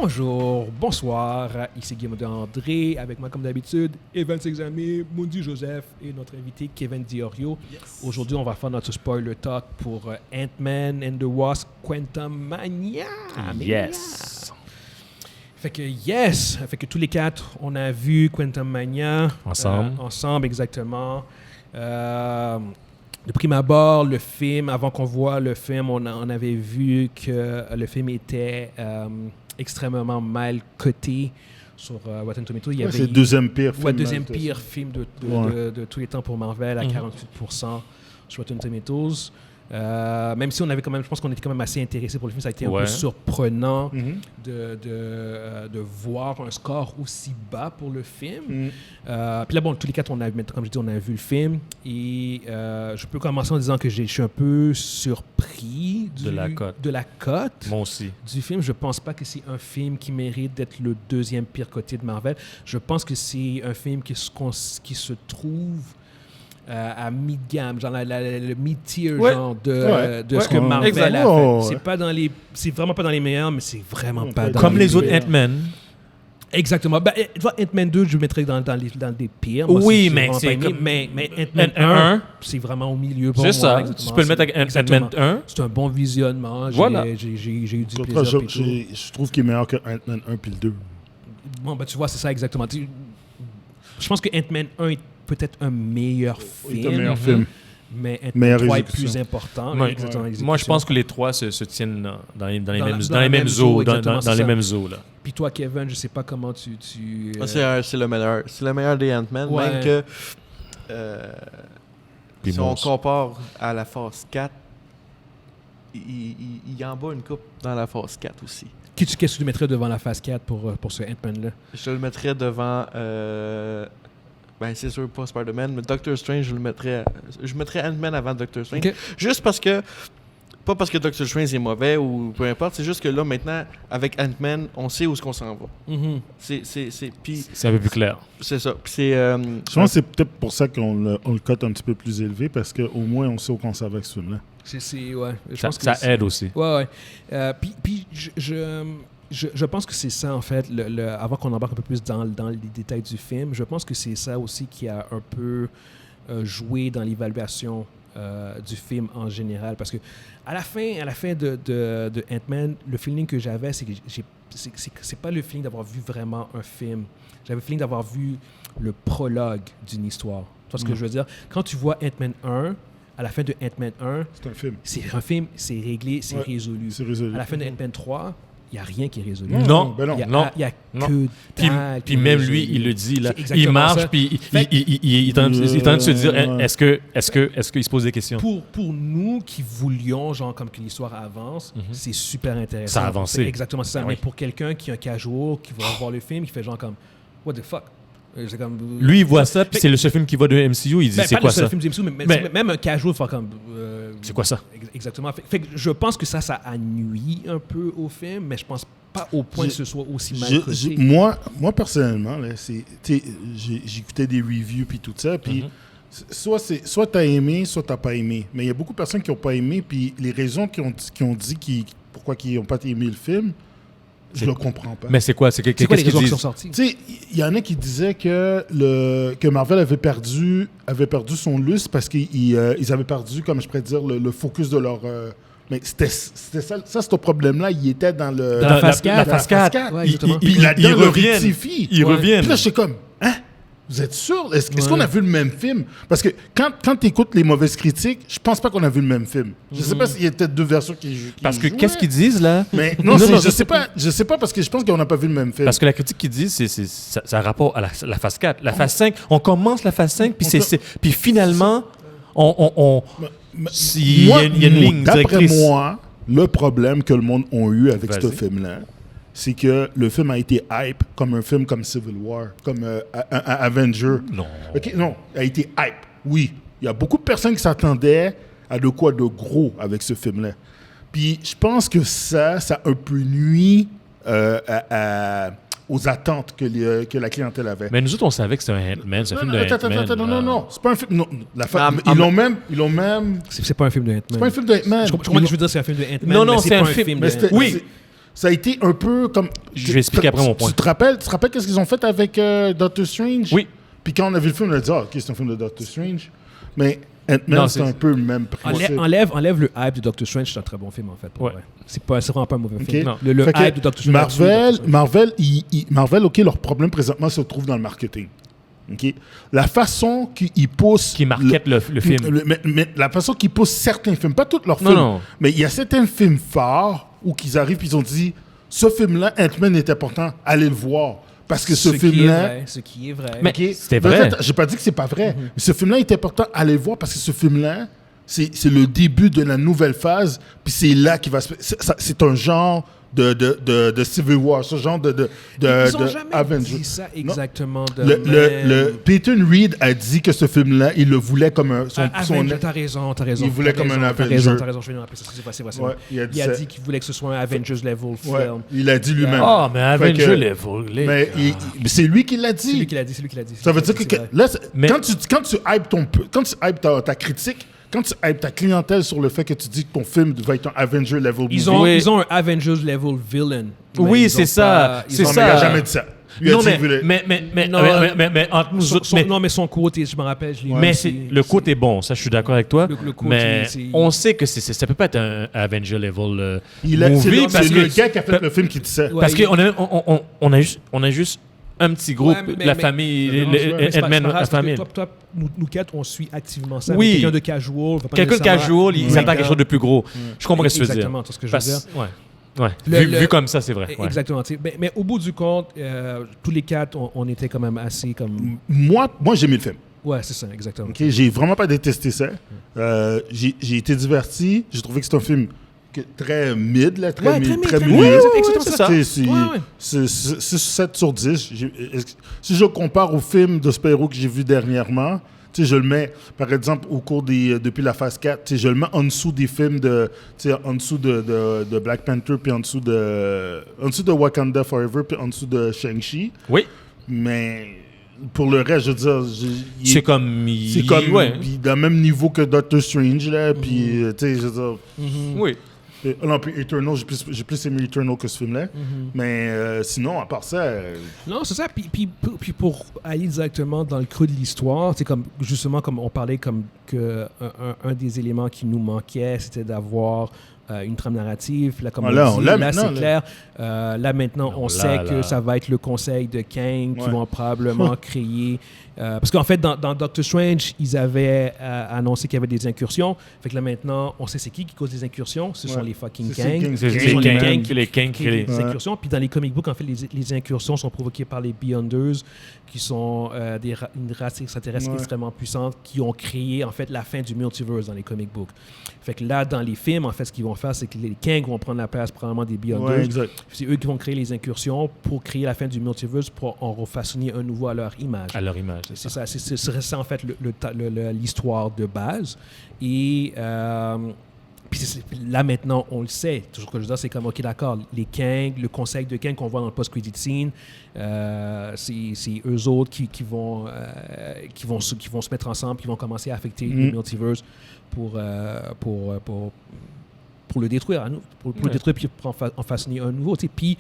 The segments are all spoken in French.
Bonjour, bonsoir, ici Guillaume André, avec moi comme d'habitude, Evan Sexamé, Mundi Joseph et notre invité Kevin Diorio. Yes. Aujourd'hui, on va faire notre spoiler talk pour Ant-Man and the Wasp Quantumania. Yes. Fait que tous les quatre, on a vu Quantumania. Ensemble, exactement. De prime abord, le film, avant qu'on voit le film, on avait vu que le film était extrêmement mal coté sur Rotten Tomatoes. C'est le deuxième pire film. Deuxième pire film de tous les temps pour Marvel, à 48% sur Rotten Tomatoes. Même si on avait quand même, je pense qu'on était quand même assez intéressé pour le film, ça a été un peu surprenant de voir un score aussi bas pour le film. Puis là, bon, tous les quatre, comme je dis, on a vu le film et je peux commencer en disant que je suis un peu surpris de la cote. Moi aussi. Du film. Je pense pas que c'est un film qui mérite d'être le deuxième pire coté de Marvel. Je pense que c'est un film qui se trouve à mid-gamme, genre le mid-tier genre de ce que Marvel a fait. C'est vraiment pas dans les meilleurs, mais c'est vraiment pas dans comme les autres Ant-Man. Exactement. Ant-Man 2, je le mettrais dans des pires. Moi, oui, mais c'est mais Ant-Man 1, c'est vraiment au milieu. C'est ça. Tu peux le mettre avec Ant-Man 1. C'est un bon visionnement. Voilà. J'ai eu du plaisir. Je trouve qu'il est meilleur que Ant-Man 1 puis le 2. Bon, tu vois, c'est ça exactement. Je pense que Ant-Man 1 est peut-être un meilleur film. Mais Ant-Man 3 est plus important. Moi, je pense que les trois se tiennent dans les mêmes eaux. Dans les mêmes eaux, là. Puis toi, Kevin, je sais pas comment tu... C'est le meilleur. C'est le meilleur des Ant-Man. Même que si on compare à la phase 4, il y en bat une coupe dans la phase 4 aussi. Qu'est-ce que tu mettrais devant la phase 4 pour ce Ant-Man-là? Je le mettrais devant... c'est sûr, pas Spider-Man, mais Doctor Strange, je mettrais Ant-Man avant Doctor Strange. Okay. Juste parce que... Pas parce que Doctor Strange est mauvais ou peu importe, c'est juste que là, maintenant, avec Ant-Man, on sait où est-ce qu'on s'en va. C'est un peu plus clair. C'est ça. Je pense que c'est peut-être pour ça qu'on le cote un petit peu plus élevé, parce qu'au moins, on sait où qu'on s'en va avec ce film-là. Ça aide aussi. Puis je pense que c'est ça, en fait, avant qu'on embarque un peu plus dans les détails du film, je pense que c'est ça aussi qui a un peu joué dans l'évaluation du film en général. Parce que à la fin de Ant-Man, le feeling que j'avais, c'est que c'est pas le feeling d'avoir vu vraiment un film. J'avais le feeling d'avoir vu le prologue d'une histoire. Tu vois ce que je veux dire? Quand tu vois Ant-Man 1, à la fin de Ant-Man 1, c'est un film, c'est réglé, c'est résolu. À la fin de Ant-Man 3, il n'y a rien qui est résolu. Non. Il y a que dalle. Puis même lui, il le dit. Là. Il marche, puis il est en train de se dire, est-ce qu'il se pose des questions? Pour nous qui voulions, genre, comme que l'histoire avance, c'est super intéressant. Ça a avancé. Exactement, c'est ça. Mais pour quelqu'un qui est un casual, qui va voir le film, qui fait genre comme, what the fuck? Lui, il voit ça, puis c'est le seul film qui va de MCU. Il dit, c'est quoi ça? Pas le seul film du MCU, mais même un casual, fait comme... c'est quoi ça? Exactement. Fait que je pense que ça a nui un peu au film, mais je pense pas au point que ce soit aussi mal coté. Moi, personnellement, là, j'écoutais des reviews puis tout ça, puis soit t'as aimé, soit t'as pas aimé. Mais il y a beaucoup de personnes qui ont pas aimé, puis les raisons qui ont dit pourquoi ils ont pas aimé le film, je le comprends pas. Mais c'est quoi? C'est quoi les raisons qui sont sorties? Il y en a qui disaient que Marvel avait perdu son lustre parce qu'ils avaient perdu, comme je pourrais dire, le focus de leur... mais c'était ça ce problème-là, il était dans la phase 4. La phase 4. Ouais, puis là-dedans, ils rectifient. Ils reviennent. Puis là, j'étais comme... Vous êtes sûr? Est-ce qu'on a vu le même film? Parce que quand tu écoutes les mauvaises critiques, je pense pas qu'on a vu le même film. Je sais pas s'il y a peut-être deux versions qui parce que qu'est-ce qu'ils disent, là? Mais non, je sais pas parce que je pense qu'on n'a pas vu le même film. Parce que la critique qu'ils disent, ça a rapport à la phase 4. La phase 5, on commence la phase 5, puis finalement, il y a une ligne directrice. D'après moi, le problème que le monde a eu avec ce film-là, c'est que le film a été hype comme un film comme Civil War, comme un Avenger. Non. Non, a été hype, oui. Il y a beaucoup de personnes qui s'attendaient à de quoi de gros avec ce film-là. Puis je pense que ça a un peu nuit aux attentes que la clientèle avait. Mais nous autres, on savait que c'était un Ant-Man, c'est un film de Ant-Man. Attends, non, c'est pas un film... Non, ils l'ont même... C'est pas un film de Ant-Man. C'est pas un film de Ant-Man. Je comprends ce que je veux dire, c'est un film de Ant-Man, non, c'est un film. Oui. ça a été un peu comme... Je vais expliquer après mon point. Tu te rappelles qu'est-ce qu'ils ont fait avec Doctor Strange? Oui. Puis quand on a vu le film, on a dit, OK, c'est un film de Doctor Strange. Mais Ant-Man, c'est un peu le même principe. Enlève le hype de Doctor Strange, c'est un très bon film, en fait. Ouais. C'est vraiment pas un mauvais film. Non. Le hype de Doctor Strange... Marvel, OK, leur problème présentement se trouve dans le marketing. Okay. La façon qu'ils poussent... Qui market le film. Mais la façon qu'ils poussent certains films, pas tous leurs films, non. mais il y a certains films phares où ils arrivent et ils ont dit, ce film-là, Ant-Man est important, allez le voir. Parce que ce film-là... Ce qui est vrai. Mais c'était vrai. J'ai pas dit que c'est pas vrai. Mais ce film-là est important, allez le voir parce que ce film-là, c'est le début de la nouvelle phase, puis c'est là qu'il va se... C'est un genre... De Civil War, ce genre de ils ont jamais dit ça exactement. Peyton Reed a dit que ce film-là, il le voulait comme un... T'as raison. Il voulait comme un Avenger. T'as raison, je vais nous rappeler ça. C'est vrai. Il a dit qu'il voulait que ce soit un Avengers level film. Il a dit lui-même. Ah, mais Avengers level. Mais c'est lui qui l'a dit. C'est lui qui l'a dit. Ça veut dire que là, quand tu hypes ta critique, quand tu hypes ta clientèle sur le fait que tu dis que ton film va être un Avenger level movie. Ils ont un Avengers level villain. Oui, c'est ça. Il n'a jamais dit ça. Mais entre nous autres... Non, mais son côté, je me rappelle. Le côté est bon, ça je suis d'accord avec toi. Mais on sait que ça peut pas être un Avenger level movie. C'est le gars qui a fait le film qui dit ça. Parce qu'on a juste un petit groupe, la famille, la famille. Toi, nous quatre, on suit activement ça. Oui. Quelqu'un de casual. Quelqu'un de casual, il s'attend à quelque chose de plus gros. Je comprends ce que tu veux dire. Exactement, c'est ce que je veux dire. Ouais. Vu comme ça, c'est vrai. Exactement. Mais au bout du compte, tous les quatre, on était quand même assez comme... Moi j'ai aimé le film. Ouais, c'est ça, exactement. Okay, j'ai vraiment pas détesté ça. J'ai été diverti. J'ai trouvé que c'est un film très mid, là, très milieu. C'est 7 sur 10. Si je compare au film de super-héros que j'ai vu dernièrement, je le mets, par exemple, au cours depuis la phase 4, je le mets en dessous des films en dessous de Black Panther, puis en dessous de Wakanda Forever, puis en dessut de Shang-Chi. Oui. Mais pour le reste, je veux dire... C'est comme dans le même niveau que Doctor Strange, là, puis, je veux dire... Oui. Non, puis Eternal, j'ai plus aimé Eternal que ce film-là. Mais sinon, à part ça... Non, c'est ça. Puis pour aller directement dans le creux de l'histoire, c'est comme justement comme on parlait comme que un des éléments qui nous manquait, c'était d'avoir une trame narrative. Là, comme là c'est clair. Là, maintenant, on sait que ça va être le conseil de Kang qui vont probablement créer... parce qu'en fait, dans Doctor Strange, ils avaient annoncé qu'il y avait des incursions. Fait que là, maintenant, on sait c'est qui cause des incursions. Ce sont les fucking Kang. C'est les Kang qui créent les incursions. Puis dans les comic books, en fait, les incursions sont provoquées par les Beyonders, qui sont une race extraterrestre extrêmement puissante, qui ont créé, en fait, la fin du multiverse dans les comic books. Fait que là, dans les films, en fait, ce qu'ils vont faire, c'est que les Kang vont prendre la place probablement des Beyonders. C'est eux qui vont créer les incursions pour créer la fin du multiverse, pour en refaçonner un nouveau à leur image. C'est ça. Ce serait ça, en fait, l'histoire de base. Et puis là, maintenant, on le sait. Toujours que je veux dire, c'est comme, OK, d'accord, les Kang, le conseil de Kang qu'on voit dans le post-credit scene, c'est eux autres qui vont se mettre ensemble, qui vont commencer à affecter le multiverse pour le détruire, pour le détruire, puis pour en façonner un nouveau. Puis...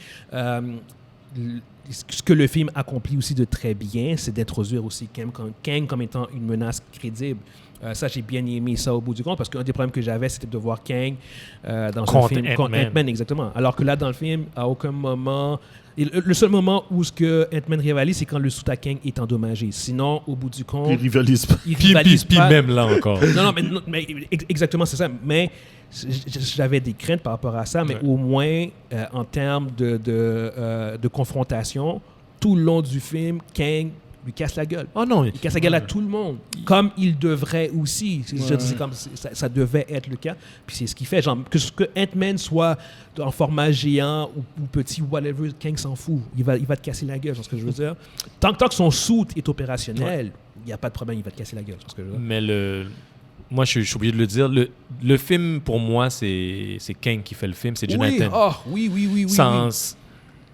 ce que le film accomplit aussi de très bien, c'est d'introduire aussi Kang comme étant une menace crédible. Ça, j'ai bien aimé ça au bout du compte, parce qu'un des problèmes que j'avais, c'était de voir Kang dans un film contre Ant-Man, exactement. Alors que là, dans le film, à aucun moment... Le seul moment où ce que Ant-Man rivalise, c'est quand le suit à Kang est endommagé. Sinon, au bout du compte... Il rivalise pas. Puis même là encore. non, mais exactement, c'est ça. Mais j'avais des craintes par rapport à ça, mais au moins, en termes de confrontation, tout le long du film, Kang lui casse la gueule. Oh non, il casse la gueule à tout le monde, comme il devrait aussi. C'est comme ça devait être le cas. Puis c'est ce qu'il fait. Genre, que Ant-Man soit en format géant ou petit, whatever, Kang s'en fout. Il va te casser la gueule, c'est ce que je veux dire. Tant que son suit est opérationnel, il n'y a pas de problème, il va te casser la gueule, c'est ce que je veux dire. Mais moi, je suis obligé de le dire. Le film, pour moi, c'est Kang qui fait le film. C'est Jonathan. Oui.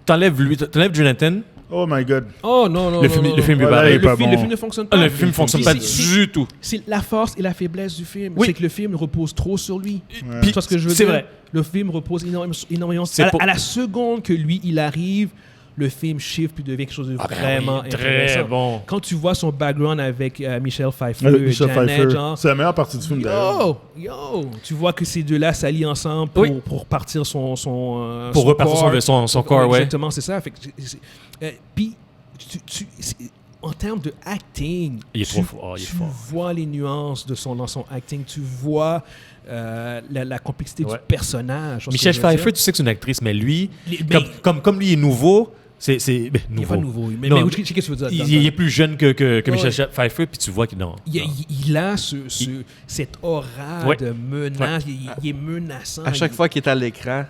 T'enlèves Jonathan, Oh my God. Oh non. Le film est Ouais, pareil. là, Le film ne fonctionne pas. Le film ne fonctionne pas du tout. C'est la force et la faiblesse du film. Oui. C'est que le film repose trop sur lui. Ouais. Tu vois ce que je veux C'est dire? vrai. Le film repose énormément. C'est À la seconde que lui, il arrive, le film shift puis devient quelque chose de vraiment intéressant. Très bon. Quand tu vois son background avec Michelle Pfeiffer, Michel Janet, Pfeiffer. genre, C'est la meilleure partie du film, d'ailleurs. tu vois que ces deux-là s'allient ensemble pour partir son Pour repartir corps. son corps, ouais. Exactement, c'est ça. Fait que puis, en termes de acting, Il est trop fort. tu vois les nuances dans son acting, tu vois la complexité du personnage. Michelle Pfeiffer, tu sais que c'est une actrice, mais lui, mais- comme lui est nouveau, c'est Il n'est pas nouveau. Mais Non, qu'est-ce que tu veux dire? il est plus jeune que Ouais. Michelle Pfeiffer, puis tu vois que non. Il a cette aura Ouais. de menace. Il est menaçant. À chaque fois qu'il est à l'écran,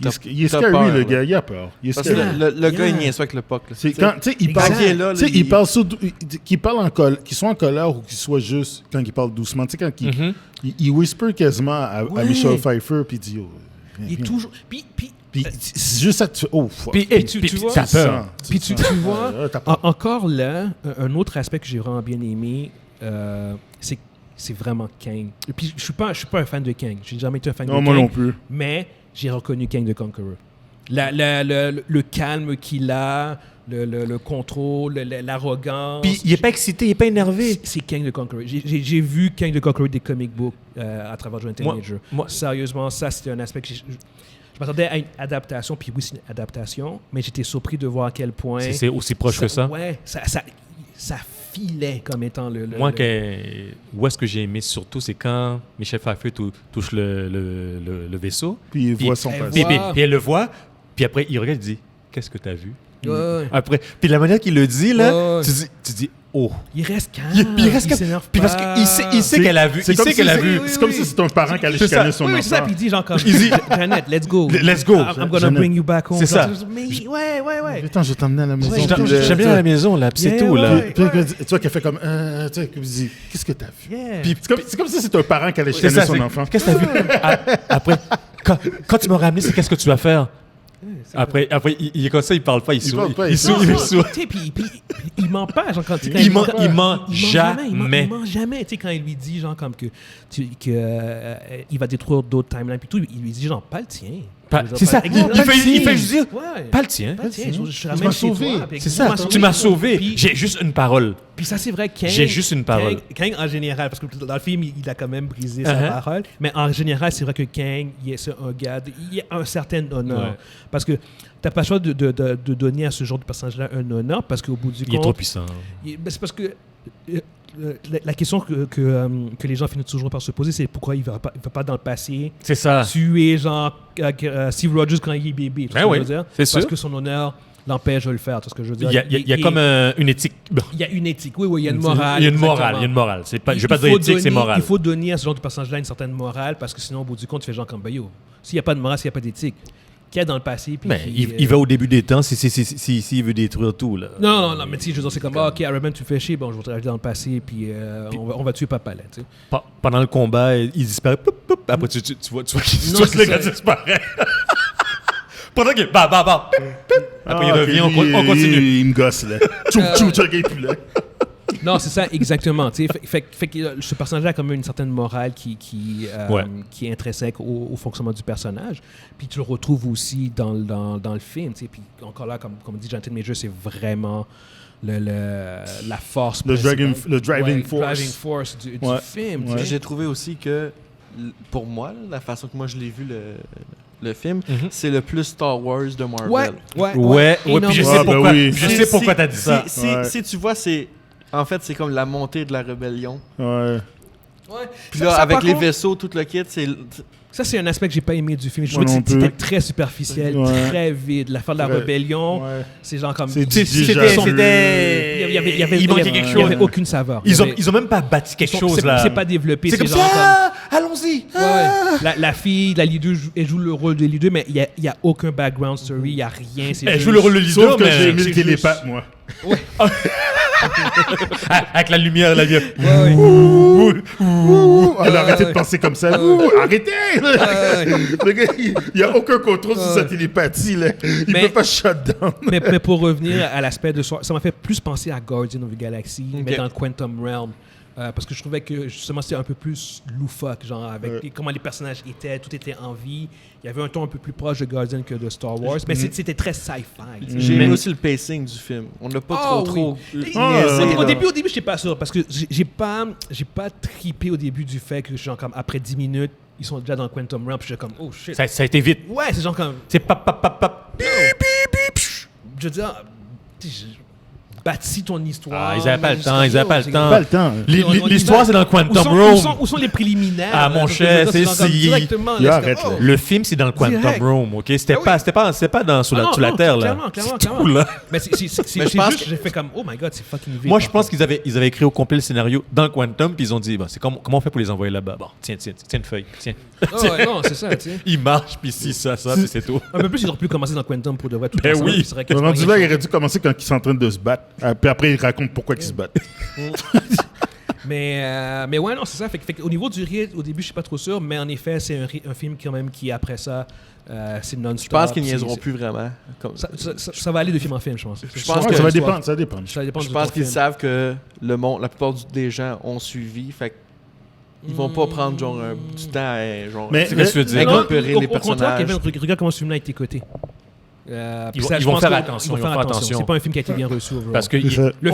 Il est t'as scary, peur, le là. gars. Il a peur. Il est parce que scary. le gars, il Yeah. niaise pas avec le puck. là. C'est Tu sais, quand, tu sais, il parle, Exact. Quand il est là, tu sais, il- il parle qu'il parle qu'il soit en colère ou qu'il soit juste quand il parle doucement. Tu sais, quand il whisper quasiment à Ouais. Michelle Pfeiffer, puis il dit, oh, Il est toujours. Puis c'est juste ça que tu fais, oh, fuck. Puis tu vois- t'as peur. Puis tu vois, t'as peur. encore là, un autre aspect que j'ai vraiment bien aimé, c'est vraiment Kang. Et puis je suis pas un fan de Kang. J'ai jamais été un fan Non, de moi Kang. non plus. Mais j'ai reconnu Kang the Conqueror. Le calme qu'il a, le contrôle, l'arrogance. Puis il est pas excité, il est pas énervé. C'est Kang the Conqueror. J'ai vu Kang the Conqueror des comic books à travers Jonathan Major. moi- Sérieusement, ça, c'était un aspect que je m'attendais à une adaptation, puis oui, c'est une adaptation, mais j'étais surpris de voir à quel point... C'est aussi proche que ça. Ouais, ça filait comme étant le... Moi, où est-ce que j'ai aimé surtout, c'est quand Michelle Pfeiffer touche le vaisseau. Puis il voit son elle passé. voit- Puis elle le voit, puis après, il regarde et dit « Qu'est-ce que tu as vu? » Ouais. Après, puis la manière qu'il le dit, là, Ouais. tu dis « Oh! » Il reste calme. Il reste calme. s'énerve Puis parce pas. qu'il sait qu'elle a vu. Il sait qu'elle a vu. C'est comme si c'était un parent qui allait C'est ça. chicaner son Oui, c'est ça, enfant. puis il dit genre comme... Il dit- Janet, let's go. Let's go. I'm gonna Janet. bring you back home. C'est ça. Mais, ouais. Attends, je vais t'emmener à la maison. Ouais, Puis J'aime bien à la maison, là, puis c'est Yeah, tout, là. ouais. tu vois qu'elle fait comme, tu sais, qu'elle dit, qu'est-ce que t'as vu? Yeah. Puis C'est comme si c'était un parent qui allait c'est chicaner ça, son c'est- enfant. Qu'est-ce que t'as vu? Après, quand tu m'as ramené, c'est qu'est-ce que tu vas faire? Après, il est comme ça, il parle pas, il sourit. parle pas, Il il sourit, il sourit. Tu sais, puis il ment pas, genre quand Il ment il jamais. ment jamais, tu sais, quand il lui dit genre comme que il va détruire d'autres timelines puis tout, il lui dit genre pas le tien. C'est ça. Il fait juste dire, Ouais. pas le tien. Pas le tien, je Tu ramène m'as chez sauvé. toi, puis C'est ça. Tu m'as sauvé. J'ai juste une parole. Puis ça, c'est vrai, Kang... J'ai juste une parole. Kang, en général, parce que dans le film, il a quand même brisé sa Uh-huh. parole, mais en général, c'est vrai que Kang, c'est un gars... Il a un certain honneur. Ouais. Parce que t'as pas le choix de donner à ce genre de personnage-là un honneur, parce qu'au bout du compte... Il est trop puissant. C'est parce que... la question que les gens finissent toujours par se poser, c'est pourquoi il va pas dans le passé C'est ça. tuer genre Steve Rogers quand il est bébé. Tu vois ce que oui, je veux dire? c'est sûr. Parce que son honneur l'empêche de le faire. Tu vois ce que je veux dire? Il y a comme une éthique. Il y a une éthique, oui, il y a une morale. Il y a une morale. exactement. Il y a une morale. C'est pas, je vais pas Il dire faut éthique, c'est donner- morale. Il faut donner à ce genre de personnage-là une certaine morale parce que sinon, au bout du compte, tu fais genre comme yo. S'il n'y a pas de morale, s'il n'y a pas d'éthique, qu'il y a dans le passé. Puis Mais qui, il va au début des temps s'il veut détruire tout. Là. Non, mais tu sais, je veux dire, c'est comme, ok, Iron Man, tu me fais chier, bon, je vais te rajouter dans le passé, puis on va tuer Papa, là, tu sais. Pendant le combat, il disparaît. Poup, poup. Après, tu vois qu'il Non, le c'est gars ça. disparaît. Pendant qu'il. Bah. Après, il revient, on continue. Il me gosse, là. Tchou, tu le gars est plus là. Non, c'est ça, exactement. Tu sais, fait que ce personnage-là a quand même une certaine morale qui est intrinsèque au fonctionnement du personnage. Puis tu le retrouves aussi dans le film. Tu sais. Puis encore là, comme dit Jonathan Major, c'est vraiment la force. Le principale. driving force. Driving force du Ouais. film. tu Ouais. sais. J'ai trouvé aussi que, pour moi, là, la façon que moi je l'ai vu le film, c'est le plus Star Wars de Marvel. Ouais, puis je sais Ah, ben pourquoi. oui. Je sais pourquoi t'as dit ça. Ouais. Si tu vois, en fait, c'est comme la montée de la rébellion. Ouais. Ouais. Puis Ça, là, ça, avec par les contre, vaisseaux, tout le kit, Ça, c'est un aspect que j'ai pas aimé du film. Je Moi trouvais que non c'était plus. très superficiel, Ouais. très vide. L'affaire de la Ouais. rébellion, Ouais. c'est genre comme... C'est C'était- déjà c'était- il manquait quelque y chose. avait aucune saveur. Ils ont même pas bâti quelque chose c'est, là. c'est pas développé. C'est comme genre ça. Allons-y. Ouais. La fille, la leader, elle joue le rôle de leader, mais il y a aucun background story, il y a rien. C'est Elle juste- joue le rôle de leader, Sauf que mais j'ai aimé c'est le juste- télépathe, moi. Avec la lumière, la lumière. Elle a arrêté de penser comme ça. Arrêtez! Le gars, il n'y a aucun contrôle sur sa télépathie. Là. Il ne peut pas shut down. mais pour revenir à l'aspect de ça m'a fait plus penser à Guardian of the Galaxy, mais dans le Quantum Realm. Parce que je trouvais que justement c'était un peu plus loufoque, genre avec comment les personnages étaient, tout était en vie. Il y avait un ton un peu plus proche de Guardian que de Star Wars, mais c'était très sci-fi. J'ai aimé aussi le pacing du film. On n'a pas trop. Au début, j'étais pas sûr parce que j'ai pas trippé au début du fait que genre comme après 10 minutes ils sont déjà dans le Quantum Realm, puis j'étais comme oh shit. Ça a été vite. Ouais, c'est genre comme. C'est pap. Je veux dire. Bâtis ton histoire. Ils n'avaient pas le temps. L'histoire, c'est dans le Quantum Realm. Où sont les préliminaires? Ah, mon cher, c'est directement. Le film, c'est dans le Quantum Realm, OK? C'était pas sous la Terre, là. Clairement. Tout, là. Mais c'est juste, j'ai fait comme, oh my God, c'est fucking vite. Moi, je pense qu'ils avaient écrit au complet le scénario dans le Quantum, puis ils ont dit, comment on fait pour les envoyer là-bas? Bon, tiens une feuille, tiens. Non, c'est ça, tu sais. Ils marchent, puis ça, puis c'est tout. Un peu plus, ils auraient pu commencer dans le Quantum pour de vrai. Ben oui. Rendu là, il aurait dû commencer quand ils sont en train de se battre. Puis après, ils racontent pourquoi ils se battent. mais ouais, non, c'est ça. Fait au niveau du rythme, au début, je suis pas trop sûr, mais en effet, c'est un film quand même qui, après ça, c'est non-stop. Je pense qu'ils niaiseront plus vraiment. Ça va aller de film en film, je pense. Je pense que ça va dépendre. Je pense qu'ils savent que la plupart des gens ont suivi. Fait ils vont pas prendre genre du temps à c'est ce que tu veux dire. Récupérer les personnages. Regarde comment ce film-là a été coté. Ils vont faire attention. C'est pas un film qui a été bien reçu. Parce que les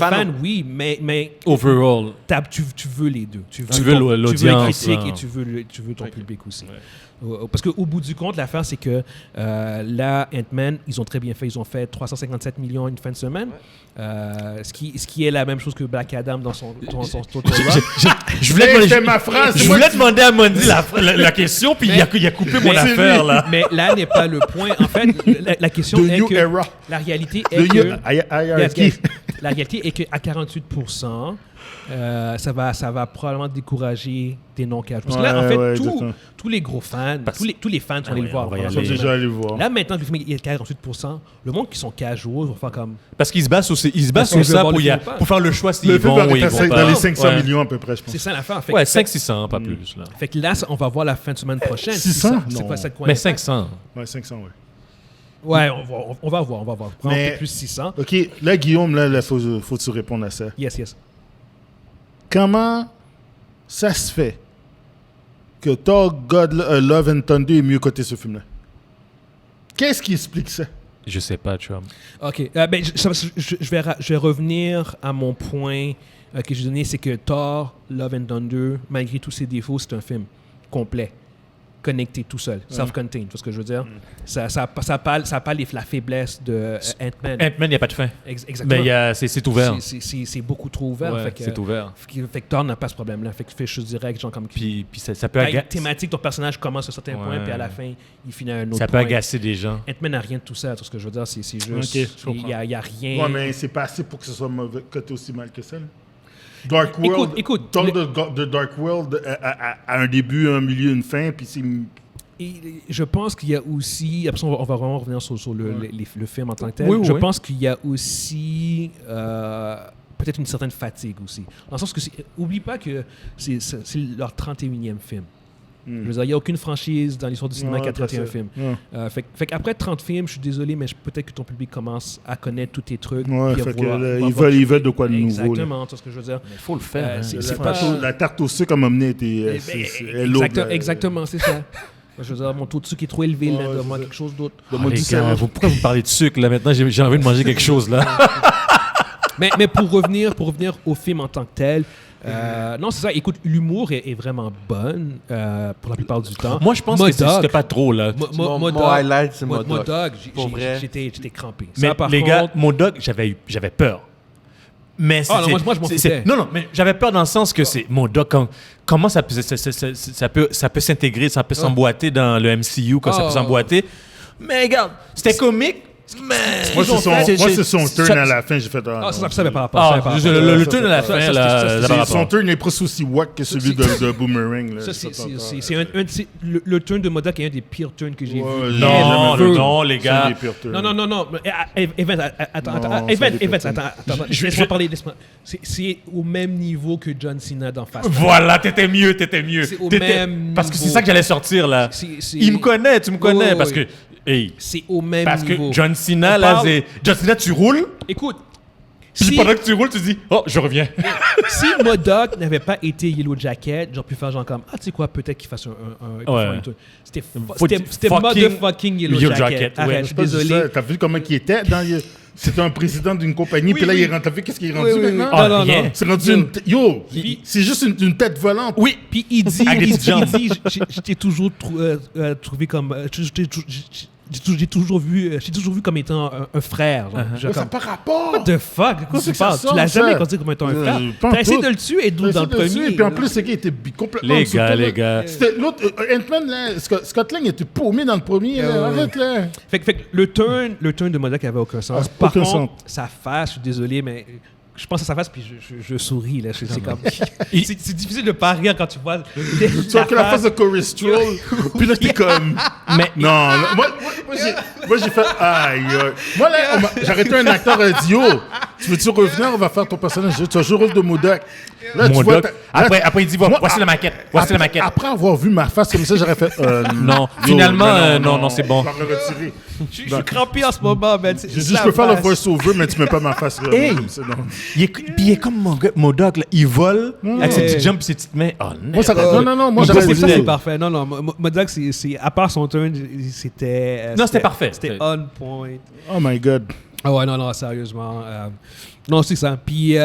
fans, oui, mais overall, tu veux les deux. Tu veux l'audience, tu veux les critiques et tu veux ton public aussi. Parce qu'au bout du compte, l'affaire, c'est que là, Ant-Man, ils ont très bien fait. Ils ont fait 357 millions une fin de semaine. Ce qui est la même chose que Black Adam dans son Total Rock. Je voulais demander à Mondi la question, puis il a coupé mon affaire, là. Mais là n'est pas le point. En fait, la question est que la réalité est que la réalité est qu'à 48%, ça va probablement décourager des non-cages. Parce que là, en fait, tous les gros fans, tous les fans sont allés le voir. Ils sont déjà allés le voir. Là, maintenant que le film est à 48%, le monde qui sont casuals vont faire comme... Parce qu'ils se basent sur ça pour faire le choix s'ils vont ou ils vont pas. Dans les 500 millions à peu près, je pense. C'est ça l'affaire. Ouais, 500-600, pas plus. Là. Fait que là, on va voir la fin de semaine prochaine. 600? C'est pas cette coin. Mais 500. Ouais, 500, ouais. Ouais, on va voir. Prends un peu plus 600. OK, là, Guillaume, là, faut que tu répondes à ça. Yes. Comment ça se fait que Thor God Love and Thunder est mieux coté ce film-là? Qu'est-ce qui explique ça? Je sais pas, Chum. OK. Je vais revenir à mon point que j'ai donné, c'est que Thor Love and Thunder, malgré tous ses défauts, c'est un film complet. Connecté tout seul, self-contained, tu vois ce que je veux dire? Ça n'a pas la faiblesse de Ant-Man. Ant-Man, il n'y a pas de fin. Exactement. Mais c'est ouvert. C'est beaucoup trop ouvert. Ouais, c'est ouvert. Fait que Thor n'a pas ce problème-là. Fait que je dirais que genre comme... Puis ça peut agacer... thématique, ton personnage commence à un certain point, puis à la fin, il finit à un autre point. Ça peut agacer des gens. Ant-Man n'a rien de tout ça, tu vois ce que je veux dire? C'est juste... Il n'y a rien... Ouais, mais c'est pas assez pour que ce soit mauvais, côté aussi mal que ça, là. Dark World, écoute, de Dark World a un début, un milieu, une fin, puis c'est... Et je pense qu'il y a aussi, après ça, on va vraiment revenir sur le film en tant que tel. Oui, je pense qu'il y a aussi peut-être une certaine fatigue aussi. Dans le sens que, oublie pas que c'est leur 31e film. Je veux dire, il n'y a aucune franchise dans l'histoire du cinéma qui a 31 films. Fait qu'après 30 films, je suis désolé, mais peut-être que ton public commence à connaître tous tes trucs. Ouais, fait ils veulent de quoi de nouveau. Exactement, tu sais ce que je veux dire. Il faut le faire. La tarte au sucre à m'amener était exactement, c'est ça. Je veux dire, mon taux de sucre est trop élevé, là, donne-moi quelque chose d'autre. Pourquoi vous parlez de sucre, là, maintenant? J'ai envie de manger quelque chose, là. mais pour revenir au film en tant que tel, non, c'est ça. Écoute, l'humour est vraiment bonne pour la plupart du temps. Moi, je pense que c'était pas trop, là. Mon highlight, c'est Modog. J'étais crampé. Mais les gars, Modog, j'avais peur. Mais moi, je m'en foutais. Non, mais j'avais peur dans le sens que c'est Modok. Comment ça peut s'intégrer, ça peut s'emboîter dans le MCU, quand ça peut s'emboîter. Mais regarde, c'était comique, Moi, c'est son turn à la fin. J'ai fait. Ah, ça va pas. Le turn à la fin, là. Son turn est presque aussi wack que celui de Boomerang. Le turn de MODOK est un des pires turns que j'ai vu. Non, les gars. Non. Evans, attends. Je vais parler. C'est au même niveau que John Cena dans Fast. Voilà, t'étais mieux. C'est au même parce que niveau. c'est ça que j'allais sortir, là. Il me connaît, tu me connais. Parce que. Hey, c'est au même parce niveau. Que John Cena, là, c'est. John Cena, tu roules. Écoute. Puis pendant que tu roules, tu dis, oh, je reviens. Si MODOK n'avait pas été Yellow Jacket, j'aurais pu faire genre comme, tu sais quoi, peut-être qu'il fasse un tour. C'était motherfucking Yellow Jacket. Arrête, je suis désolé. T'as vu comment il était dans... C'était un président d'une compagnie, puis là, il est rendu. T'as vu qu'est-ce qu'il est rendu maintenant? Non. C'est rendu c'est juste une tête volante. Oui, puis il dit, je t'ai toujours trouvé comme... J'ai toujours vu comme étant un frère. Ça n'a pas rapport. What the fuck? Quoi tu parles? Tu l'as jamais considéré comme étant un frère. T'as essayé de le tuer dans le premier. Puis en plus, c'est qu'il était complètement... Les gars. C'était l'autre... Ant-Man, là, Scott Lang était paumé dans le premier. Arrête, là. Fait que le turn de MODOK avait aucun sens. Par contre, sa face, je suis désolé, mais... Je pense à sa face, puis je souris. Là. C'est comme... c'est difficile de pas rire quand tu vois... Tu vois que la face de Corey Stroll, puis là, t'es comme... Mais non, moi, j'ai fait... Aïe, moi, là, j'ai arrêté un acteur radio. Tu veux-tu revenir? On va faire ton personnage. Tu vas jouer le rôle de MODOK. Là, tu vois... Après, il dit, voici la maquette. Voici la maquette. Après avoir vu ma face comme ça, j'aurais fait... non, finalement, non, c'est bon. Je suis crampé en ce moment, man. J'ai dit, je peux faire le voice-over, mais tu mets pas ma face. Hey! Puis il est comme MODOK, là. Il vole avec ses petites jambes et ses petites mains. Oh, non. Moi, j'aurais dit... C'est parfait. Non, MODOK, c'est... À part son turn, c'était... Non, c'était parfait. C'était on point. Oh my God. Ah ouais, non, sérieusement. Non, c'est ça. Puis...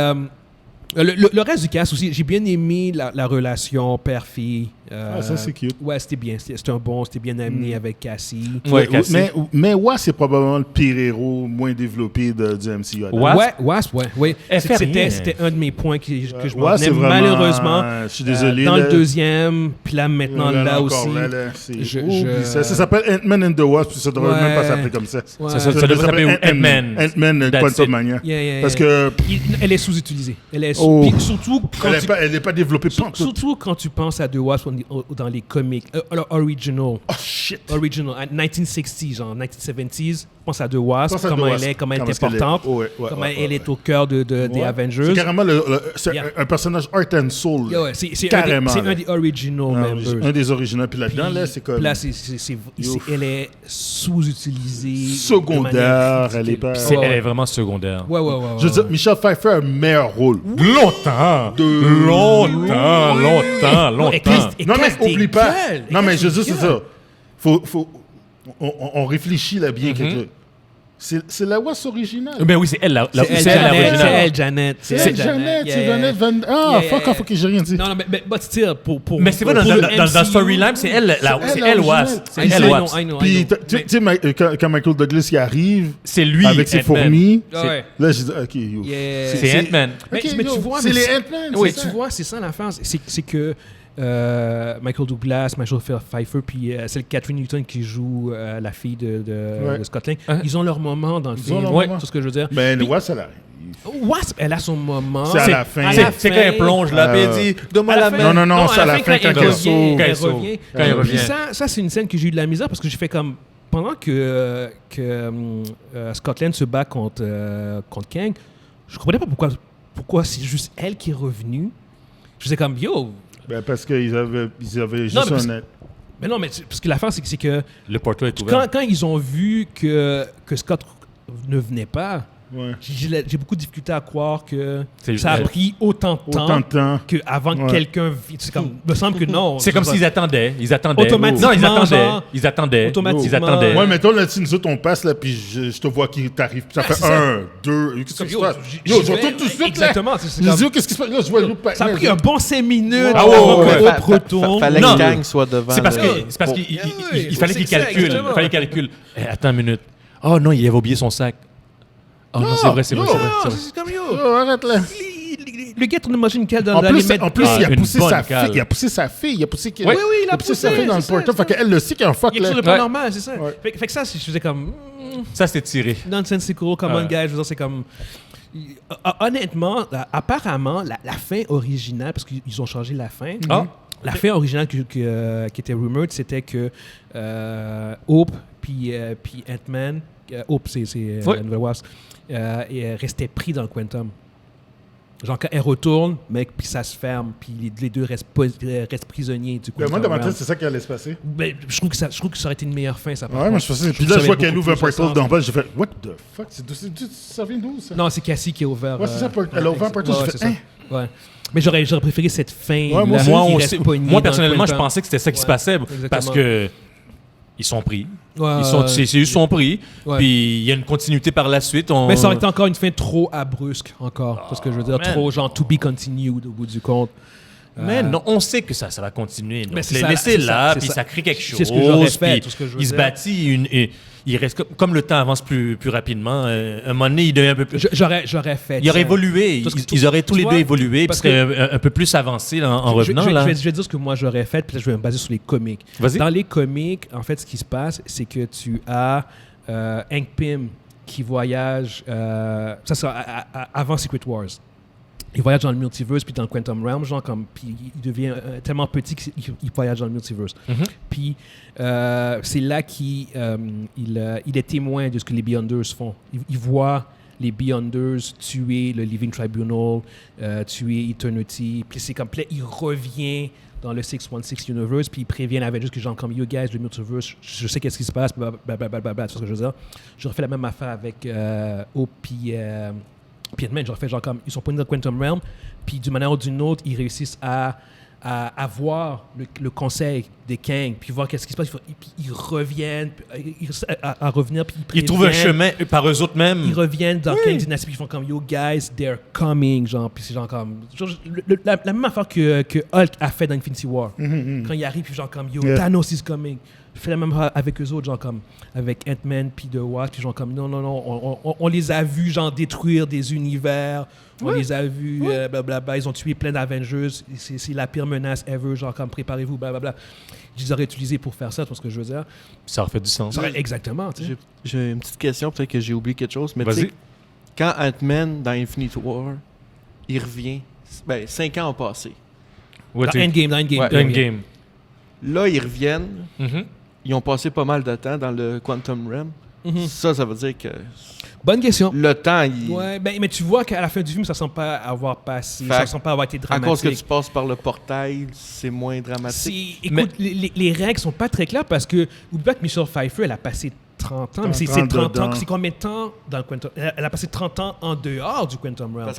Le reste du cast aussi, j'ai bien aimé la relation père-fille. Ça, c'est cute. Ouais, c'était bien. C'était bien amené avec Cassie. Ouais, Cassie. Mais Wasp, c'est probablement le pire héros moins développé du MCU. Wasp, ouais. C'était un de mes points que je m'en tenais. Vraiment, malheureusement. Je suis désolé. Dans le deuxième, puis là, maintenant, là aussi. Ça s'appelle Ant-Man and the Wasp, puis ça devrait même pas s'appeler comme ça. Ça devrait s'appeler Ant-Man. Ant-Man Quantumania. Parce que... Elle est sous-utilisée. Surtout quand elle n'est pas développée. Surtout quand tu penses à The Wasp dans les comics. Alors, original. Oh, shit. Original. 1960s, genre 1970s. Pense à The Wasp, comment elle est importante, comment elle est au cœur des Avengers. C'est carrément un personnage art and soul. C'est un des original members. Un des originaux. Puis là-dedans, c'est comme... Là, elle est sous-utilisée. Secondaire, elle est pas... Elle est vraiment secondaire. Ouais. Je veux dire, Michelle Pfeiffer a un meilleur rôle. Longtemps. Non, mais oublie pas. Non, mais je veux dire, c'est ça. On réfléchit là bien. C'est la Wasp originale. Ben oui, c'est elle l'originale. C'est elle, Janet. C'est Janet Van... Ah, fuck, j'ai rien dit. Non, mais still, pour... Mais c'est vrai, dans Storyline, c'est elle Wasp. C'est elle Wasp. Puis, tu sais, quand Michael Douglas y arrive... C'est lui, avec ses fourmis. Là, j'ai dit, OK, c'est Ant-Man. Mais tu vois... C'est les Ant-Man. Oui, tu vois, c'est ça l'affaire. C'est que... Michael Douglas, Michelle Pfeiffer, puis celle Catherine Newton qui joue la fille de Scott Lang. Ils ont leur moment dans le film. C'est ce que je veux dire. Mais Wasp, Wasp, elle a son moment. C'est à la fin. C'est quand elle plonge là, puis elle dit donne-moi la main. Non, c'est à la fin quand elle revient. Ça, c'est une scène que j'ai eu de la misère parce que j'ai fait comme pendant que Scott Lang se bat contre Kang, je comprenais pas pourquoi c'est juste elle qui est revenue. Je faisais comme yo. Parce qu'ils avaient juste un net. Mais non, mais parce que l'affaire, c'est que... Le portail est ouvert. Quand ils ont vu que Scott ne venait pas, j'ai beaucoup de difficulté à croire que ça a pris autant de temps qu'avant que quelqu'un... C'est comme... Il me semble que non. C'est comme s'ils attendaient. Automatiquement. Non, ils attendaient. Automatiquement. Ouais, mettons, là, nous autres, on passe, là, puis je te vois qui t'arrive. Ça fait 1, 2... Qu'est-ce qui se passe? Je retourne tout de suite, là. Exactement. Je dis, qu'est-ce qui se passe? Là, je vois l'autre. Ça a pris un bon 5 minutes. Fallait que Kang soit devant. C'est parce qu'il fallait qu'il calcule. Attends une minute. Oh non, il avait oublié son sac. Oh non, c'est vrai. C'est comme yo. Arrête là. Le gars tourne une machine cale dans En les mettre. plus, il a une poussé bonne sa cale. fille. Il a poussé sa fille. Il a poussé, Oui, il a poussé sa fille dans le c'est portal. ça. Fait qu'elle le sait qu'il y a un fuck Il y a là. quelque chose de pas Ouais. normal, c'est ça. Ouais. Fait que ça, je faisais comme... Ça, c'était tiré. nonsensical, come on, guys. Je veux dire, c'est comme... Honnêtement, apparemment, la fin originale, parce qu'ils ont changé la fin. Ah. La fin originale qui était rumored, c'était que Hope puis Ant-Man, Hope c'est la nouvelle Wasp, restait pris dans le Quantum. Genre quand elle retourne, mec, puis ça se ferme, puis les deux restent prisonniers du Quantum. Moi, dans ma Realm. tête, c'est ça qui allait se passer. Ben, je trouve que ça aurait été une meilleure fin, ça. Ouais, moi, je faisais. Puis là, je vois qu'elle ouvre un portal d'en bas. J'ai fait, what the fuck? Ça vient d'où, ça? Non, c'est Cassie qui a ouvert. Ouais, c'est ça. Elle a ouvert un portal. Ouais, J'ai c'est fait, hein? ça. Ouais. Mais j'aurais préféré cette fin. Ouais, moi aussi. Moi, personnellement, je pensais que c'était ça qui se passait exactement. parce que ils sont pris. Ouais, Ils sont pris. Ouais. Puis il y a une continuité par la suite. Mais ça aurait été encore une fin trop abrupte, encore. C'est ce que je veux dire. man. Trop, genre, to be continued au bout du compte. Mais non, on sait que ça va continuer. Donc, Mais c'est ça, laissez c'est là, ça, puis c'est ça crée quelque chose. C'est ce que j'aurais fait, puis tout ce que je veux il se dire. bâtit il reste comme le temps avance plus rapidement. Un moment donné, il devient un peu plus. J'aurais fait. Il aurait ça. évolué. Parce que Ils auraient tous tu les vois, deux évolué, puis parce seraient un peu plus avancés en revenant. Je là. vais dire ce que moi j'aurais fait, puis là, je vais me baser sur les comics. Vas-y. Dans les comics, en fait, ce qui se passe, c'est que tu as Hank Pym qui voyage. Ça sera avant Secret Wars. Il voyage dans le multiverse, puis dans le Quantum Realm, genre comme, puis il devient tellement petit qu'il voyage dans le multiverse. Mhm. Puis c'est là qu'il est témoin de ce que les Beyonders font. Il voit les Beyonders tuer le Living Tribunal, tuer Eternity. Puis c'est comme, puis là, il revient dans le 616 Universe, puis il prévient l'Avengers que genre comme, yo guys, le multiverse, je sais qu'est-ce qui se passe, blablabla, tu vois ce que je veux dire. J'aurais fait la même affaire avec Hope, puis Ant-Man, j'aurais fait genre comme, ils sont poignés dans le Quantum Realm, puis d'une manière ou d'une autre, ils réussissent à voir le conseil des Kang, puis voir qu'est-ce qui se passe, puis ils reviennent à revenir, puis Ils trouvent un chemin par eux autres mêmes. ils reviennent dans Kang Dynasty, puis ils font comme, yo guys, they're coming, genre, puis c'est genre comme, la même affaire que Hulk a fait dans Infinity War. Quand il arrive, puis genre comme, yo, Thanos is coming. Je fais la même affaire avec eux autres, genre comme, avec Ant-Man, puis The Wasp, puis genre comme, non, on les a vus, genre, détruire des univers, on les a vus, blablabla, ils ont tué plein d'Avengers, c'est la pire menace ever, genre comme, préparez-vous, blablabla. Je les aurais utilisés pour faire ça, tu vois ce que je veux dire? Ça aurait fait du sens. Exactement, tu sais. J'ai une petite question, peut-être que j'ai oublié quelque chose, mais tu Vas-y. sais, quand Ant-Man dans Infinity War, il revient, 5 ans ont passé. Ouais, Dans Endgame. Endgame. Là, ils reviennent, Mhm. ils ont passé pas mal de temps dans le Quantum Realm. Mhm. Ça veut dire que Bonne question. le temps, il... Ouais, mais tu vois qu'à la fin du film, ça semble pas avoir passé, Fait ça semble pas avoir été à dramatique. cause que tu passes par le portail, c'est moins dramatique. Écoute, les règles sont pas très claires parce que, oublie pas que Michelle Pfeiffer, elle a passé 30 ans, mais c'est 30 ans, c'est combien de temps dans le Quantum? Elle a passé 30 ans en dehors du Quantum Realm.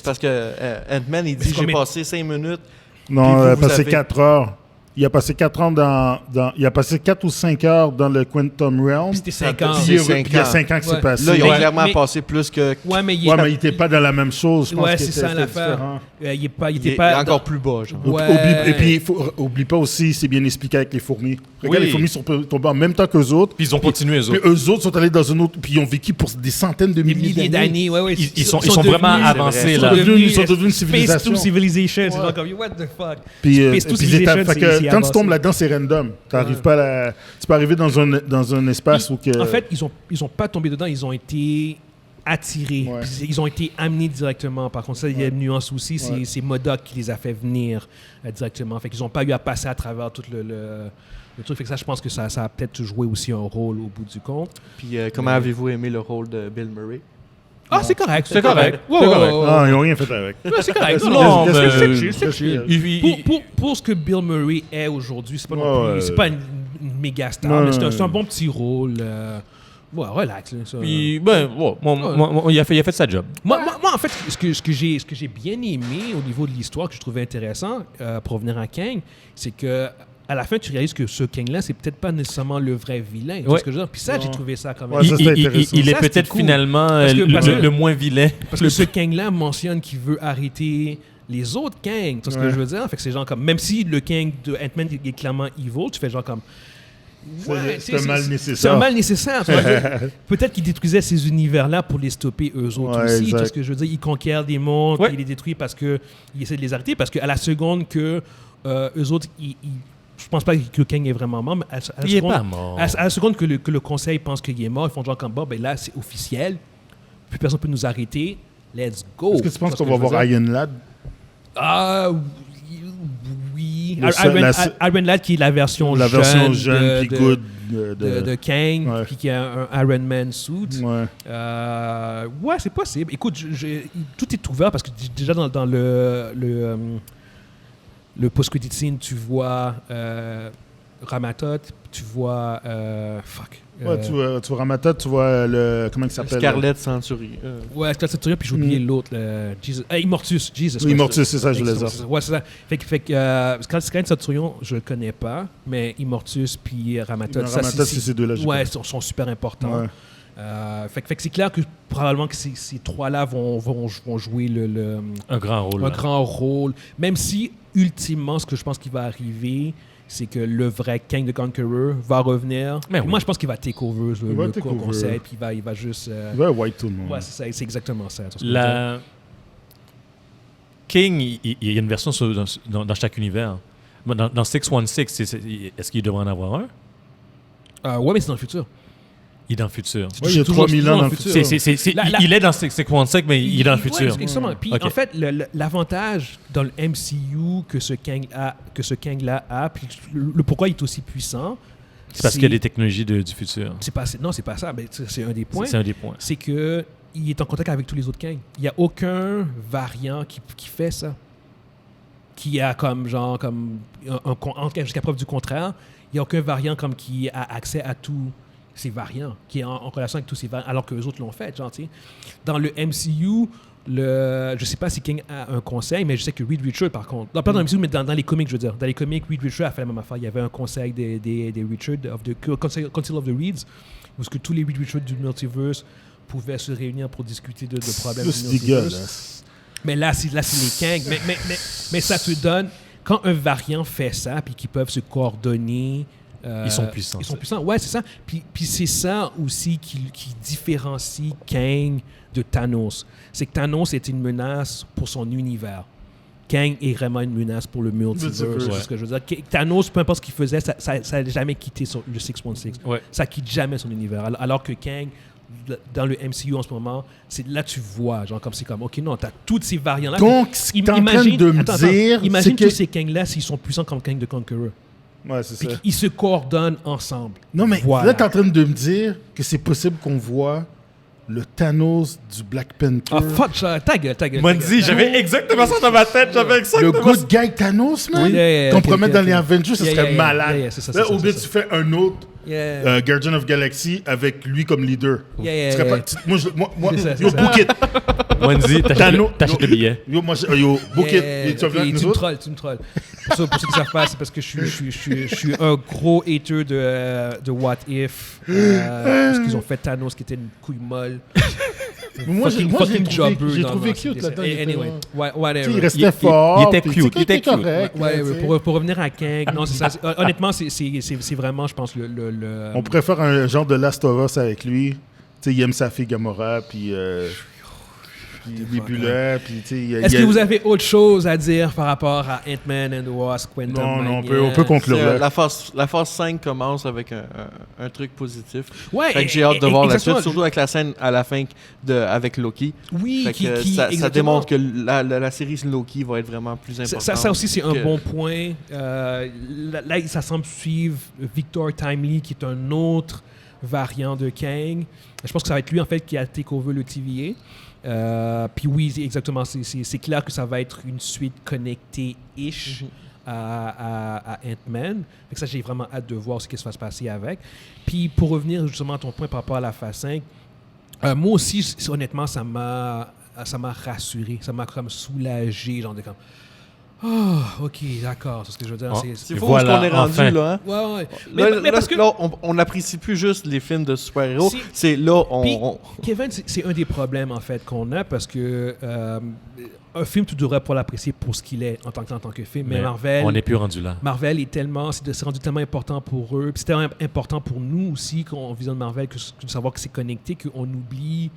Parce que Ant-Man, il dit, j'ai passé 5 minutes. Non, Puis il a vous passé avez- 4 heures. Il a passé 4 ans il a passé 4 ou 5 heures dans le Quantum Realm. Puis c'était 5 ans. Puis Puis c'est il y a 5 ans que Ouais. c'est passé. Là, ils ont Ouais, clairement mais- passé plus que... Ouais, mais il Ouais, est, mais il n'était pas dans la même chose. Je pense ouais, que c'est ça c'était l'affaire. différent. Il Il était est pas encore plus bas, genre. Ouais. Et puis, oublie pas aussi, c'est bien expliqué avec les fourmis. Regarde, Oui. les fourmis sont tombées en même temps qu'eux autres. Puis ils ont continué, eux Puis autres. eux autres sont allés dans une autre. Puis ils ont vécu pour des centaines de des milliers milliers d'années. Ouais, ouais. Ils sont vraiment devenus- avancés, Ils là. sont devenus une Space civilisation. to Civilization. C'est Ouais. genre comme, what the fuck? Puis, Space to puis Civilization, fait que c'est quand avancé. tu tombes là-dedans, c'est random. T'arrives pas à tu peux arriver dans un espace où que. En fait, ils ont pas tombé dedans, ils ont été attirés. Ouais. Puis ils ont été amenés directement. Par contre, ça, il y a une nuance aussi. Ouais. C'est MODOK qui les a fait venir directement. Fait qu'ils n'ont pas eu à passer à travers tout le truc. Fait que ça, je pense que ça a peut-être joué aussi un rôle au bout du compte. Puis comment avez-vous aimé le rôle de Bill Murray? Ah, c'est correct. C'est correct. Ouais, C'est ouais, correct. ouais, ouais. Ah, ils n'ont rien fait avec. Ouais, c'est correct. Non, Qu'est-ce que mais- c'est chill, c'est chill. Pour ce que Bill Murray est aujourd'hui, c'est pas non Ouais, plus, ouais. c'est pas une méga star, Non, mais non, c'est un non. bon petit rôle. Ouais, relax. Là, ça. Puis, il a fait sa job. Moi, en fait, ce que j'ai bien aimé au niveau de l'histoire, que je trouvais intéressant pour revenir à Kang, c'est que à la fin, tu réalises que ce Kang-là, c'est peut-être pas nécessairement le vrai vilain. Tu vois Ouais. ce que je veux dire? Puis ça, j'ai Non. trouvé ça quand même. Ouais, ça, c'est intéressant. Il est Ça, c'était peut-être cool. finalement Parce que- le moins vilain. Parce que ce Kang-là mentionne qu'il veut arrêter les autres Kang. Tu vois ce que Ouais. je veux dire? Fait que c'est genre comme... Même si le Kang de Ant-Man est clairement evil, tu fais genre comme... C'est un mal nécessaire. C'est un mal nécessaire. Peut-être qu'ils détruisaient ces univers-là pour les stopper eux autres aussi. Parce que je veux dire, ils conquièrent des mondes, ils les détruisent parce qu'ils essaient de les arrêter. Parce qu'à la seconde que eux autres, je pense pas que Kang est vraiment mort, mais il est pas mort. À la seconde que le conseil pense qu'il est mort, ils font genre comme bon, ben là, c'est officiel. Plus personne peut nous arrêter. Let's go. Est-ce que tu penses qu'on va voir Iron Lad? Oui. Iron Lad qui est la version jeune puis good de Kang, puis qui a un Iron Man suit. Ouais, c'est possible. Écoute, tout est ouvert parce que déjà dans le post-credit scene, tu vois Ramatot, tu vois... tu vois Ramatot, tu vois comment il s'appelle? Scarlet Centurion. Ouais, Scarlet Centurion, puis j'ai oublié l'autre, Immortus. Immortus, c'est ça, je voulais dire. Ouais, c'est ça. Fait que Scarlet Centurion, je le connais pas, mais Immortus puis Ramatot, c'est ces deux-là. Ouais, sont super importants. Ouais. Fait que c'est clair que probablement que ces trois-là vont jouer un grand rôle. Un grand rôle. Même si, ultimement, ce que je pense qu'il va arriver, c'est que le vrai Kang the Conqueror va revenir. Moi, je pense qu'il va take over le conseil, puis il va juste... il va white tout le monde. Ouais, c'est exactement ça. King, il y a une version dans chaque univers. Dans 616, est-ce qu'il devrait en avoir un? Ouais, mais c'est dans le futur. Il est dans le futur. Ouais, il y a 3000 ans dans le futur. Il est dans 616, mais il est dans le futur. Exactement. Puis en fait, l'avantage dans le MCU que ce Kang-là a, puis le pourquoi il est aussi puissant... C'est parce qu'il y a des technologies du futur. Non, c'est pas ça. Mais c'est un des points. C'est un des points. C'est qu'il est en contact avec tous les autres Kang. Il n'y a aucun variant qui fait ça. Qui a jusqu'à preuve du contraire, il n'y a aucun variant qui a accès à tous ces variants, qui est en relation avec tous ces variants, alors que les autres l'ont fait, genre, tu sais. Dans le MCU, je sais pas si King a un conseil, mais je sais que Reed Richards, par contre... Non, pas dans le MCU, mais dans les comics, je veux dire. Dans les comics, Reed Richards a fait la même affaire. Il y avait un conseil des Richards, Council of the Reeds, où tous les Reed Richards du multiverse pouvaient se réunir pour discuter de problèmes du multiverse. Mais là, c'est les Kang. Mais ça te donne... Quand un variant fait ça, puis qu'ils peuvent se coordonner... ils sont puissants. Ouais, c'est ça. Puis c'est ça aussi qui différencie Kang de Thanos. C'est que Thanos est une menace pour son univers. Kang est vraiment une menace pour le multiverse. C'est ce que je veux dire. Thanos, peu importe ce qu'il faisait, ça n'a jamais quitté le 616. Ouais. Ça quitte jamais son univers. Alors que Kang, dans le MCU en ce moment, là tu vois, genre c'est comme, ok, non, t'as toutes ces variants-là. Donc, tu es en train de me dire... Imagine tous ces Kang-là s'ils sont puissants comme Kang the Conqueror. Ouais, c'est ça. Ils se coordonnent ensemble. Non, mais là, tu es en train de me dire que c'est possible qu'on voit le Thanos du Black Panther. Ah, fuck, ta gueule. Mondi, j'avais exactement ça dans ma tête. Le good guy Thanos, man. Qu'on pourrait mettre dans les Avengers, ce serait malade. Là, au lieu, tu fais un autre Guardian of Galaxy avec lui comme leader. Moi, book it. Mondi, t'achètes le billet. Book it. Tu me trolls. Pour ceux qui ne savent pas, c'est parce que je suis un gros hater de What If. Parce qu'ils ont fait Thanos qui était une couille molle. Moi, j'ai trouvé cute là-dedans. Anyway, whatever. Il restait fort. Il était cute. Correct. Pour revenir à Kang, non, c'est ça. Honnêtement, c'est vraiment, je pense, le... On pourrait faire un genre de Last of Us avec lui. Tu sais, il aime sa fille Gamora, puis... Nebula, Est-ce que vous avez autre chose à dire par rapport à Ant-Man and the Wasp, Quantum Non, on peut conclure. La phase 5 commence avec un truc positif. Ouais, fait que j'ai hâte de voir la suite, surtout avec la scène à la fin avec Loki. Oui, ça démontre que la série Loki va être vraiment plus importante. Ça aussi, c'est un bon point. Là, ça semble suivre Victor Timely, qui est un autre variant de Kang. Je pense que ça va être lui, en fait, qui a take over le TVA. Puis oui, exactement, c'est clair que ça va être une suite connectée-ish à Ant-Man. Fait que ça, j'ai vraiment hâte de voir ce qui va se passer avec. Puis pour revenir justement à ton point par rapport à la phase 5, moi aussi, honnêtement, ça m'a rassuré, ça m'a comme soulagé, genre de comme... Oh, ok, d'accord. C'est ce que je veux dire. Oh. C'est Et fou voilà, où on est rendu, enfin. là. Hein? Ouais. Là, parce que là, on n'apprécie plus juste les films de super-héros. C'est là, Puis, on... Kevin, c'est un des problèmes, en fait, qu'on a parce que un film, tu devrais pas l'apprécier pour ce qu'il est en tant que film. Mais Marvel... On n'est plus rendu là. Marvel est tellement... C'est rendu tellement important pour eux. Puis c'est tellement important pour nous aussi, quand on visionne Marvel, que de savoir que c'est connecté, qu'on oublie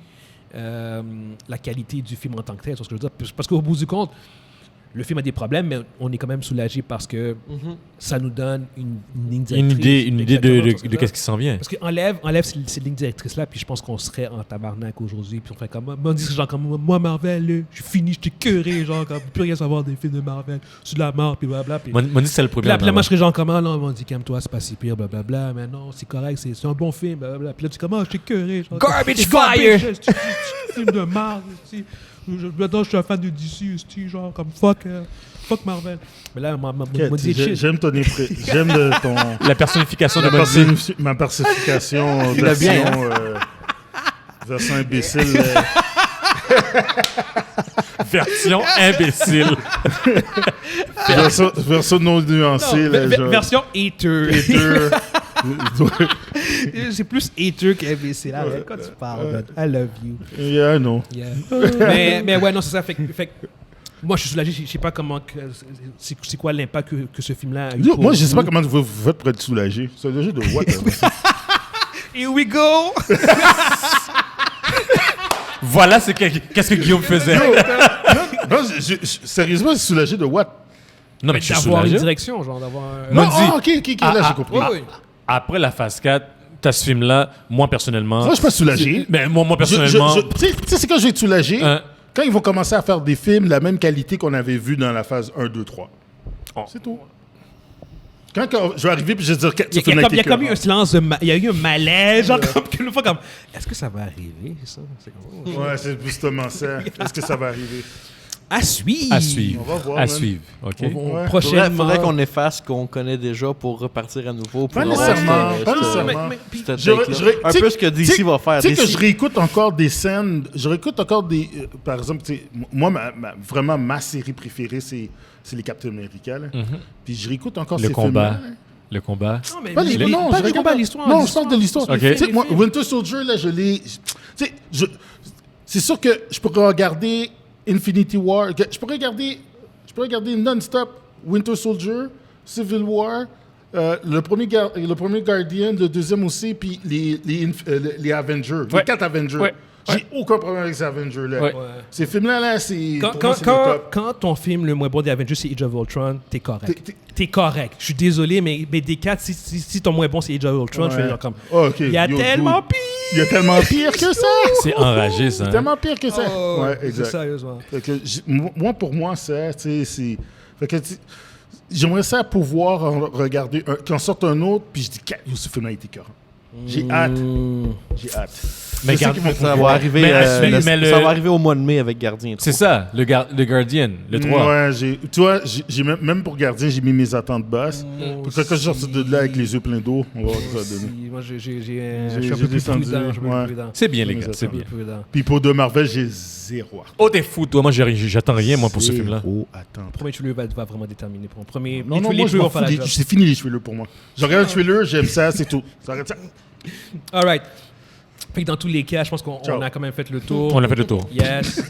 la qualité du film en tant que tel. C'est ce que je veux dire. Parce qu'au bout du compte, le film a des problèmes, mais on est quand même soulagé parce que ça nous donne une ligne directrice. Une idée de qu'est-ce qui s'en vient. Parce qu'enlève cette ligne directrice-là, puis je pense qu'on serait en tabarnak aujourd'hui. Puis on ferait comme... On dit genre comme... Moi, Marvel, là, je suis fini, je t'ai curé, genre, comme... Plus rien savoir des films de Marvel. C'est de la mort, puis blablabla. Puis... Moi, c'est le problème. Puis là, moi, je serais genre comme... Non, on dit, calme-toi, c'est pas si pire, blablabla. Mais non, c'est correct, c'est un bon film, blablabla. Puis là, tu dis, comment, je t'ai curé, genre... Garbage c'est fire! C'est un film de merde, tu sais. Maintenant, je suis un fan de DC, genre, comme fuck Marvel. Mais là, j'aime ton j'aime ton La personnification de Monzi. ma personnification version version imbécile. Version imbécile. version non nuancée. Version hater. C'est plus hater qu'imbécile. Arrête, quand tu parles, man. I love you. Yeah, non. Yeah. mais ouais, non, c'est ça. Fait moi, je suis soulagé. Je sais pas comment... C'est quoi l'impact que ce film-là a eu. Moi, je sais pas comment vous faites pour être soulagé. C'est le jeu de what? Here we go! Voilà qu'est-ce que Guillaume faisait. Non, sérieusement, je suis soulagé de what? Non, mais je suis D'avoir une soulagé. direction, genre d'avoir... Non, Monzi. ok, là, j'ai compris. Oui. Après la phase 4, t'as ce film-là, moi personnellement... Moi, je suis pas soulagé. Mais moi personnellement... Tu sais, c'est quand je vais être soulagé? Hein? Quand ils vont commencer à faire des films de la même qualité qu'on avait vu dans la phase 1, 2, 3. Oh. C'est tout. Quand je vais arriver puis je vais dire... Il y a comme eu un silence, il y a eu un malaise, genre comme une fois comme... Est-ce que ça va arriver, ça? C'est comme... Ouais, c'est justement ça. Est-ce que ça va arriver? À suivre. On va voir. À man. suivre, OK? Ouais. Prochainement... Faudrait qu'on efface ce qu'on connaît déjà pour repartir à nouveau. Pas pour nécessairement. avoir Pas cette- nécessairement. puis- cette Je- take-là. je- Un tu sais- peu ce que DC va faire. Tu sais que DC je réécoute encore des scènes. Je réécoute encore des. Par exemple, tu sais, moi, vraiment, ma série préférée, c'est les Captain America. Là. Puis je réécoute encore Le ces combat. films-là. Le combat. Non, mais Pas les, non, pas je les regarde combats, l'histoire. Non, je parle de l'histoire. Ok. Tu sais, moi, Winter Soldier, là, je l'ai. Tu sais, c'est sûr que je pourrais regarder Infinity War. Je pourrais regarder non-stop Winter Soldier, Civil War, le premier Guardian, le deuxième aussi, puis les Avengers, les 4 Avengers. Ouais. J'ai aucun problème avec ces Avengers-là. Ouais. Ces films-là, là, c'est. Quand, pour moi, c'est quand, le top. quand ton film le moins bon des Avengers, c'est Age of Ultron, t'es correct. T'es correct. Je suis désolé, mais des 4, si ton moins bon, c'est Age of Ultron, je vais Ouais. dire comme... Oh, ok. Il y a Yo, tellement dude. pire! Il y a tellement pire que ça! C'est enragé, ça. C'est hein? tellement pire que ça. Oh, ouais, c'est exact. sérieusement. Fait que moi, pour moi, ça, tu sais, c'est. Fait que, j'aimerais ça pouvoir en regarder, qu'en sorte un autre, puis je dis, ce film a été écœurant. J'ai hâte. J'ai hâte. Mais Je sais garde- qu'ils vont Ça pouvoir. va arriver, mais ça va arriver au mois de mai avec Gardien. C'est ça, le Guardian, le 3. Ouais, tu vois, j'ai même pour Gardien, j'ai mis mes attentes basses. Puis quand je sors de là avec les yeux pleins d'eau, on va voir ce que ça va donner. Moi, je suis un J'ai peu plus descendu, prudent. Je suis un peu ouais. plus prudent. C'est bien, les Mais gars, ça c'est va. bien. Prudent. Puis pour de Marvel, j'ai 0. Oh, t'es fou, toi. Moi, j'attends rien, moi, pour ce film-là. Oh, attends. Le premier trailer va vraiment déterminer. Pour le premier, Non, les non, trailers moi, je m'en vont faire fous. la job. C'est fini les thrillers pour moi. Je regarde le thriller, j'aime ça, c'est tout. Ça arrête ça. All right. Fait que dans tous les cas, je pense qu'on Ciao. a quand même fait le tour. On a fait le tour. Yes.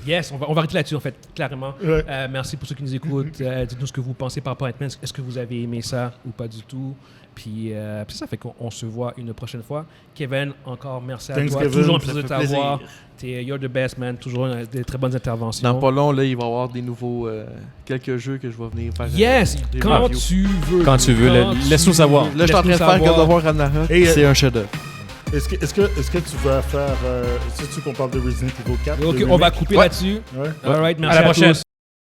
Yes, on va arrêter là-dessus, en fait, clairement. Ouais. Merci pour ceux qui nous écoutent. Dites-nous ce que vous pensez par rapport à Ant-Man. Est-ce que vous avez aimé ça ou pas du tout? Puis c'est ça, fait qu'on se voit une prochaine fois. Kevin, encore merci à Thanks, toi. Kevin. Toujours un Ça plaisir de fait plaisir. t'avoir. You're the best, man. Toujours des très bonnes interventions. Dans pas long, là, il va y avoir des nouveaux quelques jeux que je vais venir faire. Yes, des quand reviews. tu veux. Quand tu veux, laisse-nous savoir. Là, je suis en train de faire God of War Ragnarok. Et, C'est un chef-d'œuvre. Est-ce que tu vas faire. Est-ce que tu qu'on parle de Resident Evil 4? Ok, le on va remake? couper Ouais. là-dessus. Ouais. All right, merci À la prochaine. tous.